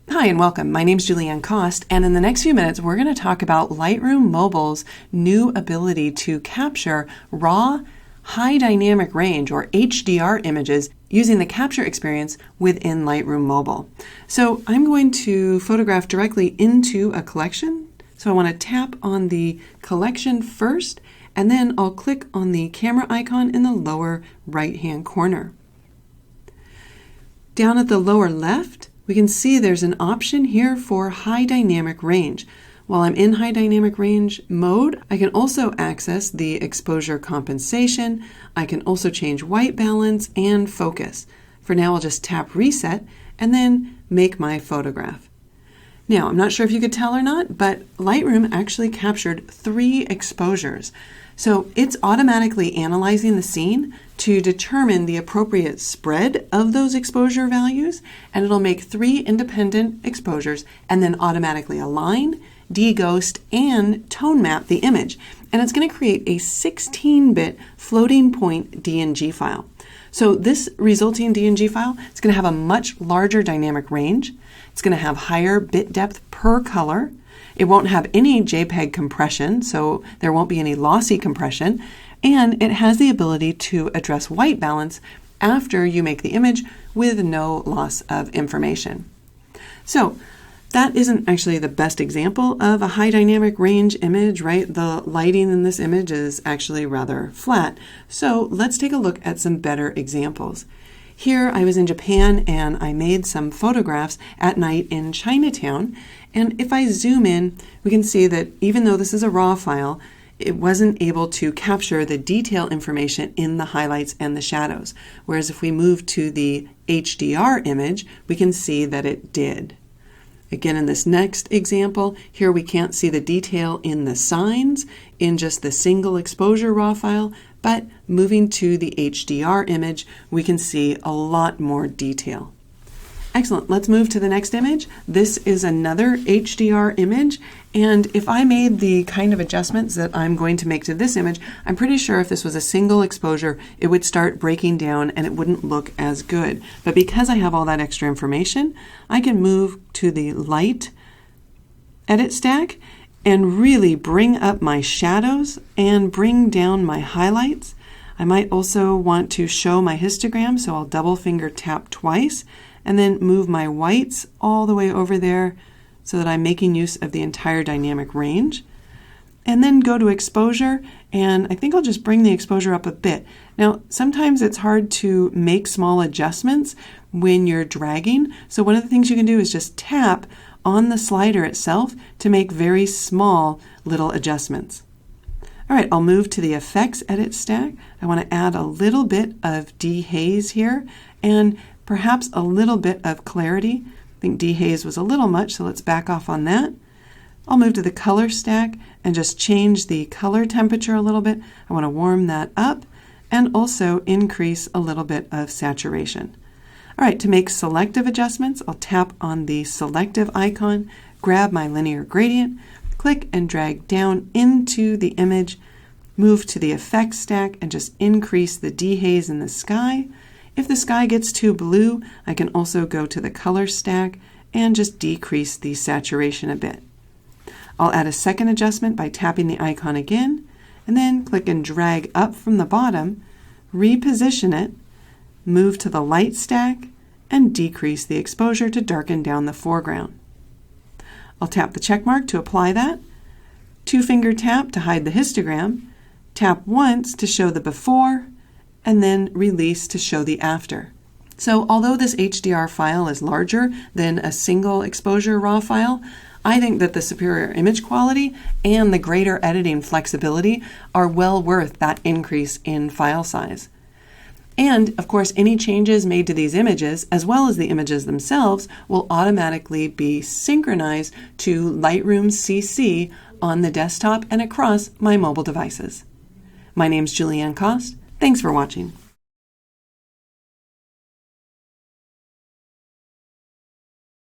Hi and welcome. My name's Julianne Cost, and in the next few minutes we're going to talk about Lightroom Mobile's new ability to capture raw, high dynamic range or HDR images using the capture experience within Lightroom Mobile. So I'm going to photograph directly into a collection. So I want to tap on the collection first, and then I'll click on the camera icon in the lower right-hand corner. Down at the lower left, we can see there's an option here for high dynamic range. While I'm in high dynamic range mode, I can also access the exposure compensation. I can also change white balance and focus. For now, I'll just tap reset and then make my photograph. Now, I'm not sure if you could tell or not, but Lightroom actually captured 3 exposures. So it's automatically analyzing the scene to determine the appropriate spread of those exposure values, and it'll make 3 independent exposures and then automatically align, deghost, and tone map the image. And it's going to create a 16-bit floating point DNG file. So this resulting DNG file is going to have a much larger dynamic range. It's going to have higher bit depth per color. It won't have any JPEG compression, so there won't be any lossy compression, and it has the ability to address white balance after you make the image with no loss of information. So that isn't actually the best example of a high dynamic range image, right? The lighting in this image is actually rather flat. So let's take a look at some better examples. Here I was in Japan and I made some photographs at night in Chinatown. And if I zoom in, we can see that even though this is a raw file, it wasn't able to capture the detail information in the highlights and the shadows. Whereas if we move to the HDR image, we can see that it did. Again, in this next example, here we can't see the detail in the signs in just the single exposure raw file, but moving to the HDR image, we can see a lot more detail. Excellent. Let's move to the next image. This is another HDR image, and if I made the kind of adjustments that I'm going to make to this image, I'm pretty sure if this was a single exposure, it would start breaking down and it wouldn't look as good. But because I have all that extra information, I can move to the light edit stack and really bring up my shadows and bring down my highlights. I might also want to show my histogram, so I'll double finger tap twice and then move my whites all the way over there so that I'm making use of the entire dynamic range. And then go to exposure, and I think I'll just bring the exposure up a bit. Now, sometimes it's hard to make small adjustments when you're dragging, so one of the things you can do is just tap on the slider itself to make very small little adjustments. All right, I'll move to the effects edit stack. I want to add a little bit of dehaze here and perhaps a little bit of clarity. I think dehaze was a little much, so let's back off on that. I'll move to the color stack and just change the color temperature a little bit. I want to warm that up and also increase a little bit of saturation. All right, to make selective adjustments, I'll tap on the selective icon, grab my linear gradient, click and drag down into the image, move to the effects stack and just increase the dehaze in the sky. If the sky gets too blue, I can also go to the color stack and just decrease the saturation a bit. I'll add a second adjustment by tapping the icon again, and then click and drag up from the bottom, reposition it, move to the light stack, and decrease the exposure to darken down the foreground. I'll tap the check mark to apply that, 2-finger tap to hide the histogram, tap once to show the before, and then release to show the after. So although this HDR file is larger than a single exposure raw file, I think that the superior image quality and the greater editing flexibility are well worth that increase in file size. And of course, any changes made to these images, as well as the images themselves, will automatically be synchronized to Lightroom CC on the desktop and across my mobile devices. My name's Julianne Cost. Thanks for watching.